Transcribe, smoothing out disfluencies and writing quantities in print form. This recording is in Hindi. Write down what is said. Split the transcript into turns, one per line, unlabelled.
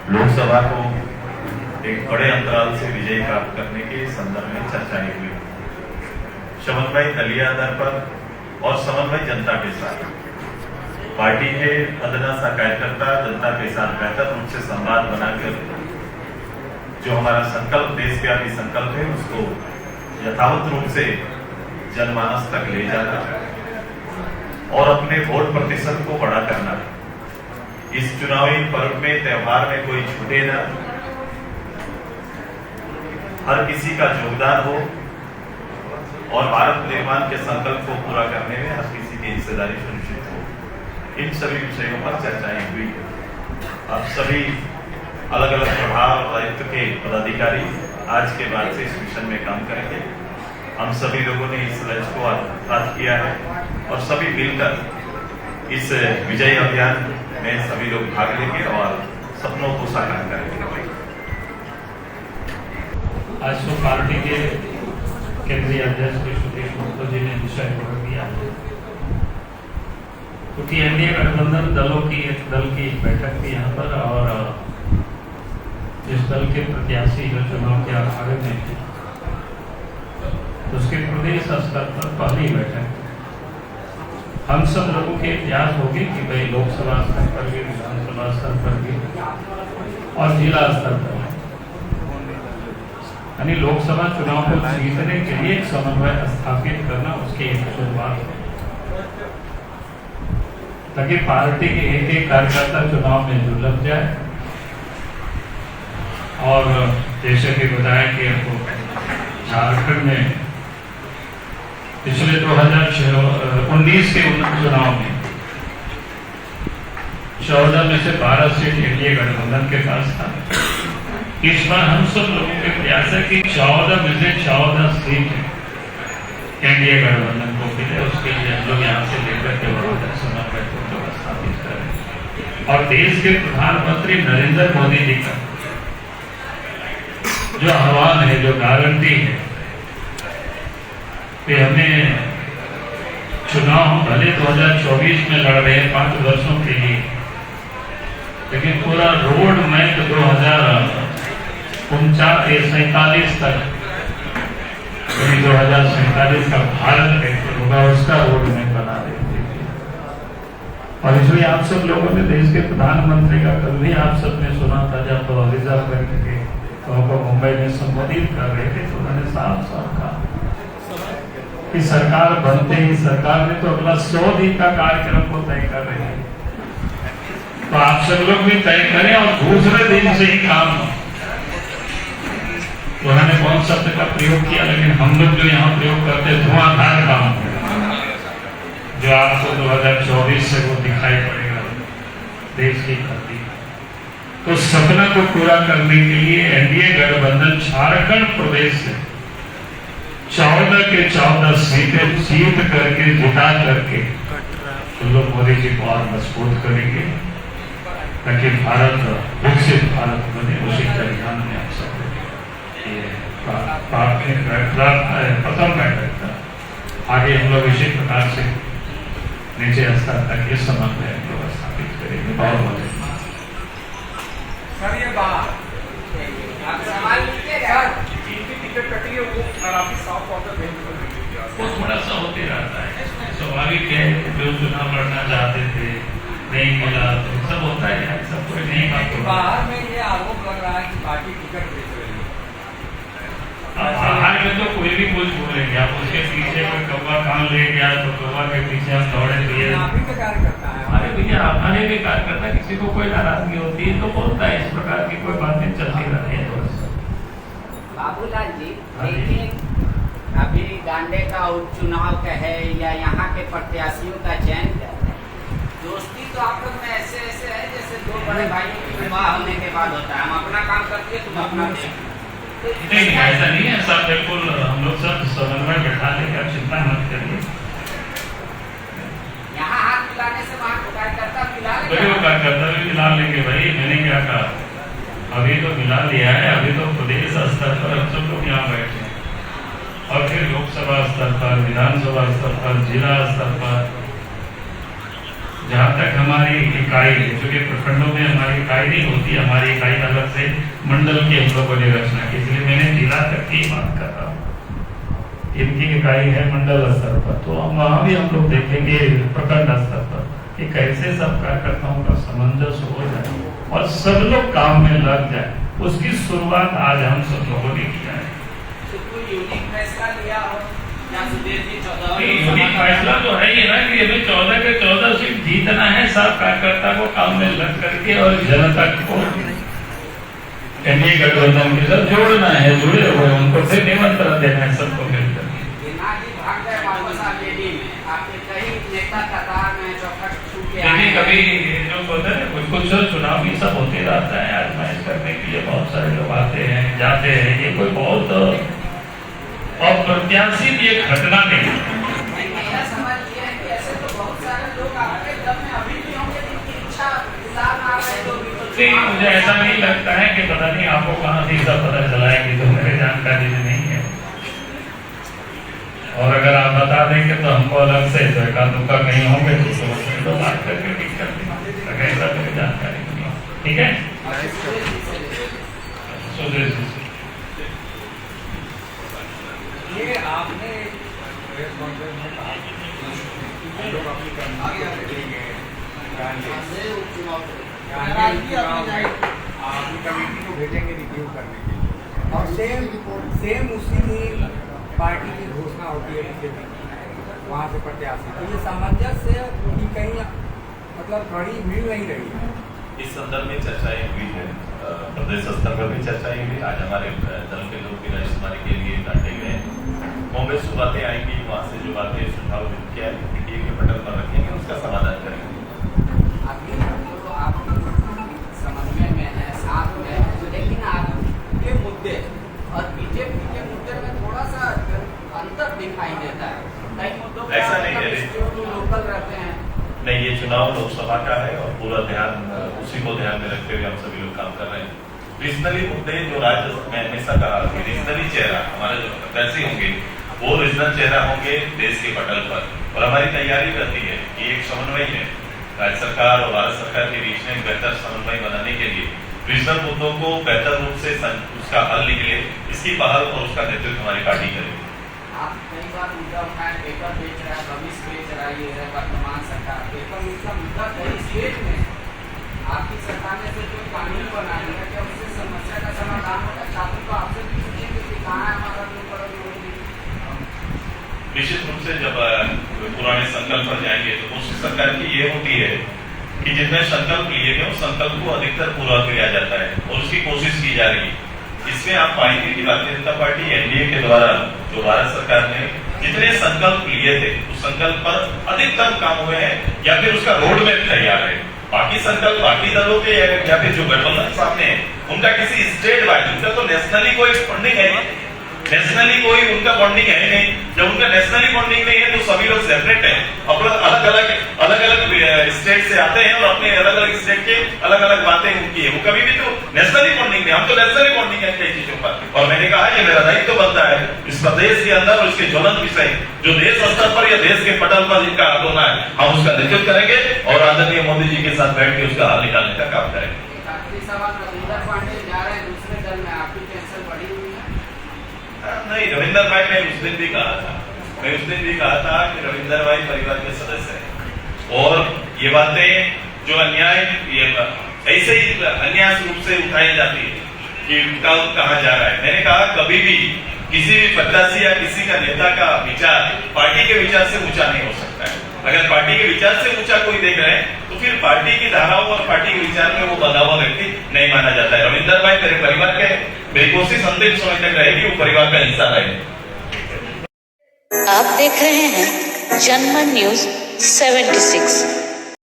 लोकसभा को एक बड़े अंतराल से विजय प्राप्त करने के संदर्भ में चर्चाएं हुई। समन्वय दलीय आधार पर और समन्वय जनता के साथ पार्टी के अदना सा कार्यकर्ता जनता के साथ बेहतर रूप से संवाद बनाकर जो हमारा संकल्प देशव्यापी संकल्प है उसको यथावत रूप से जनमानस तक ले जाना और अपने वोट प्रतिशत को बड़ा करना। इस चुनावी पर्व में त्योहार में कोई छूटे ना, हर किसी का योगदान हो और भारत निर्माण के संकल्प को पूरा करने में हर किसी की हिस्सेदारी सुनिश्चित हो। इन सभी विषयों पर चर्चाएं हुई। अब सभी अलग अलग प्रभाव और दायित्व के पदाधिकारी आज के बाद से इस मिशन में काम करेंगे। हम सभी लोगों ने इस लक्ष्य को प्राप्त किया है और सभी मिलकर इस विजय अभियान में सभी लोग भाग लेंगे और सपनों को साकार करेंगे।
आज तो पार्टी के केंद्रीय अध्यक्ष श्री सुदेश महतो जी ने विषय पकड़ दिया है, क्योंकि एनडीए गठबंधन दलों की एक दल की बैठक थी यहाँ पर और जिस दल के प्रत्याशी जो चुनाव के अखाड़े में थे उसके प्रदेश स्तर पर पहली बैठक हम सब लोगों के प्रयास होगी कि भाई लोकसभा स्तर पर भी, विधानसभा स्तर पर भी और जिला स्तर पर, यानी लोकसभा चुनाव को जीतने के लिए एक समन्वय स्थापित करना उसकी एक शुरुआत है, ताकि पार्टी के एक एक कार्यकर्ता चुनाव में जुड़ लग जाए। और जैसे कि बताया कि झारखंड में पिछले 2019 के चुनाव में 14 में से 12 सीट एनडीए गठबंधन के पास था। इस बार हम सब लोगों के प्रयास है कि 14 में से 14 सीट एनडीए गठबंधन को मिले। उसके लिए हम लोग यहाँ से लेकर के समन्वय को स्थापित करें और देश के प्रधानमंत्री नरेंद्र मोदी जी का जो आह्वान है, जो गारंटी है कि हमें चुनाव भले 2024 में लड़ रहे हैं 5 वर्षों के लिए, लेकिन पूरा रोड मैप 2047 तक 2047 का भारत कैसे होगा उसका रोड मैप बना रहे थे। और इसलिए आप सब लोगों ने देश के प्रधानमंत्री का कल भी आप सबने सुना था जब तो रिजर्व बैंक के तो मुंबई में संबोधित कर रहे थे तो उन्होंने साफ साफ कहा कि सरकार बनते ही सरकार ने तो अगला 100 दिन का कार्यक्रम को तय कर रही है, तो आप सब लोग भी तय करें और दूसरे दिन से ही काम हो। उन्होंने कौन शब्द का प्रयोग किया, लेकिन हम लोग जो यहाँ प्रयोग करते धुआंधार काम जो आपको 2024 से वो दिखाई पड़ेगा देश की धरती। तो सपना को पूरा करने के लिए एनडीए गठबंधन झारखंड प्रदेश से 14 के 14 सीटें जीत करके जिता करके तो लोग मोदी जी को और मजबूत करेंगे ताकि भारत विकसित भारत बने। उसी परिणाम में आप सब प्रथम बैठक था। आगे हम लोग इसी प्रकार से नीचे स्तर तक ये समन्वय स्थापित करेंगे। बहुत बहुत
सर ये बात सवाल टिकट कटी है वो काफी साफ ऑर्डर
वो थोड़ा सा होते रहता है, स्वाभाविक है। जो चुनाव लड़ना चाहते थे नहीं मिला तो सब होता है, सब कोई नहीं बात।
बाहर में ये आरोप लग रहा है कि पार्टी टिकट बेच रही है।
बाहर में तो कोई भी कुछ बोलेंगे, आप उसके पीछे कोई कौवा कान ले गया तो कौवा के पीछे हम दौड़े दिए। अरे भैया हमारे भी कार्यकर्ता किसी को कोई नाराजगी होती है तो बोलता है, इस प्रकार की कोई बातें चलती रहती है।
बाबूलाल जी, लेकिन अभी गांडे का उपचुनाव का है या यहाँ के प्रत्याशियों का चयन कर है, दोस्ती तो आप लोग में ऐसे ऐसे है जैसे दो बड़े भाइयों की विवाह होने के बाद होता है, हम अपना काम करते हैं तुम अपना
नहीं, ऐसा नहीं है। सब बिल्कुल हम लोग सब समन्वय बैठा लेंगे, आप चिंता मत करिए।
यहाँ हाथ मिलाने से वहाँ कार्यकर्ता मिला
कार्यकर्ता भी मिला लेंगे भाई। मैंने क्या कहा, अभी तो मिला लिया है, अभी तो प्रदेश स्तर पर हम सब लोग यहाँ बैठे हैं और फिर लोकसभा स्तर पर, विधानसभा स्तर पर, जिला स्तर पर जहाँ तक हमारी इकाई, चूंकि प्रखंडों में हमारी इकाई नहीं होती, हमारी इकाई अलग से मंडल की हम लोगों ने रचना की, इसलिए मैंने जिला तक की बात कर रहा हूँ। इनकी इकाई है मंडल स्तर पर, तो हम वहाँ भी हम लोग देखेंगे प्रखंड स्तर पर कि कैसे सब कार्यकर्ताओं का सामंजस्य हो जाए और सब लोग काम में लग जाए। उसकी शुरुआत आज हम सब लोगों ने किया है।
यूनिक फैसला लिया हो या सुदेश जी 14
यूनिक फैसला तो है ही ना कि हमें 14 के 14 सीट जीतना है, सब कार्यकर्ता को काम में लग करके और जनता को एनडीए गठबंधन के साथ जोड़ना है, जुड़े हुए उनको फिर निमंत्रण देना है सबको मिलकर।
भाग गए वापस आ दिल्ली में, आपके कई नेता कतार में चौखट छू के
देखिए कभी जो होता है कुछ कुछ चुनाव भी सब होते रहता है, आजमाइश करने के लिए बहुत सारे लोग आते हैं जाते हैं, ये कोई बहुत अप्रत्याशित ये घटना नहीं।
मेरा समझ ये है कि ऐसे तो बहुत सारे लोग आपके दम में अभी भी होंगे जिनकी इच्छा उतार ना रहे तो भी तो
नहीं, मुझे ऐसा नहीं लगता है कि पता नहीं आपको कहाँ से सब पता चला है कि तो मेरे जानकारी में नहीं है, और अगर आप बता देंगे तो हमको अलग से तो एकाध दुक्का कहीं होंगे तो बात करके ठीक कर देंगे, अगर ऐसा मेरी जानकारी नहीं है। ठीक है, सुदेश जी
ये आपने प्रेस कॉन्फ्रेंस में कहा कि लोग अपनी आपकी कमेटी को भेजेंगे रिव्यू करने के लिए, और सेम उसी दिन पार्टी की घोषणा होती है बीजेपी वहाँ से प्रत्याशी, तो ये सामंजस्य की कहीं मतलब कड़ी मिल नहीं रही है।
इस संदर्भ में चर्चाएं हुई है, प्रदेश स्तर पर भी चर्चाएं हुई। आज हमारे दल के लोग भी राजकुमारी के लिए बांटे गए, कांग्रेस की बातें आएंगी, वहाँ से जो बातें सुझाव किया है एनडीए के पटल पर रखेंगे, उसका समाधान करेंगे।
अभी तो आप समन्वय में है, साथ में है, लेकिन आपके मुद्दे और बीजेपी के मुद्दे में थोड़ा सा अंतर दिखाई देता है। कई मुद्दों पर
ऐसा नहीं है,
लोकल रहते हैं।
नहीं, ये चुनाव लोकसभा का है और पूरा ध्यान उसी को ध्यान में रखते हुए हम सभी लोग काम कर रहे हैं। रीजनली मुद्दे जो राज्य में हमेशा कहा कि रीजनली चेहरा हमारे जो प्रत्याशी होंगे वो रीजनल चेहरा होंगे देश के पटल पर, और हमारी तैयारी रहती है कि एक समन्वय है राज्य सरकार और भारत सरकार के बीच में बेहतर समन्वय बनाने के लिए रीजनल मुद्दों को बेहतर रूप से उसका हल निकले, इसकी पहल और उसका नेतृत्व हमारी पार्टी करेगी।
आप कई बार मुद्दा उठाए, पेपर बेच रहा है, भविष्य बेच रहा है, ये है वर्तमान सरकार पेपर उसका मुद्दा कई स्टेट में आपकी सरकार ने से कोई कानून बना लिया कि उससे समस्या का समाधान होगा। छात्र तो आपसे भी पूछेंगे कि कहाँ है हमारा
निश्चित रूप से जब पुराने संकल्प पर जाएंगे तो कोशिश सरकार की ये होती है कि जितने संकल्प लिए गए उस संकल्प को अधिकतर पूरा किया जाता है और उसकी कोशिश की जा रही है। इसमें आप पाएंगे कि भारतीय जनता पार्टी एनडीए के द्वारा जो भारत सरकार ने जितने संकल्प लिए थे उस संकल्प पर अधिकतम काम हुए हैं या फिर उसका रोड मैप तैयार है। बाकी संकल्प बाकी दलों के या फिर जो गठबंधन सामने है उनका किसी स्टेट वाइज, उनका तो नेशनली कोई फंडिंग है, नेशनली कोई उनका बॉन्डिंग है नहीं। जब उनका नेशनली बॉन्डिंग नहीं है तो सभी लोग सेपरेट हैं, अपना अलग अलग स्टेट से आते हैं और अपने अलग अलग स्टेट के अलग अलग बातें उनकी है, वो कभी भी तो नेशनली बॉन्डिंग नहीं। हम तो नेशनली बॉन्डिंग है कई चीजों पर, और मैंने कहा ये मेरा दायित्व तो बनता है इस प्रदेश के अंदर और इसके ज्वलंत विषय जो देश स्तर पर या देश के पटल पर जिनका हल होना है हम उसका नेतृत्व करेंगे और आदरणीय मोदी जी के साथ बैठ के उसका हल निकालने का काम करेंगे। नहीं, रविंदर भाई ने उस दिन भी कहा था, मैं उस दिन भी कहा था कि रविंदर भाई परिवार के सदस्य हैं और ये बातें जो अन्याय ऐसे ही अन्याय रूप से उठाई जाती है कि उनका कहा जा रहा है। मैंने कहा कभी भी किसी भी प्रत्याशी या किसी का नेता का विचार पार्टी के विचार से ऊंचा नहीं हो सकता है। अगर पार्टी के विचार से ऊंचा कोई देख रहे हैं तो फिर पार्टी की धाराओं और पार्टी के विचार में वो बंधा हुआ व्यक्ति नहीं माना जाता है। रविंदर भाई मेरे परिवार के, मेरी कोशिश अंतिम समय तक रहेगी वो परिवार का हिस्सा रहे।
आप देख रहे हैं जनमन न्यूज 76।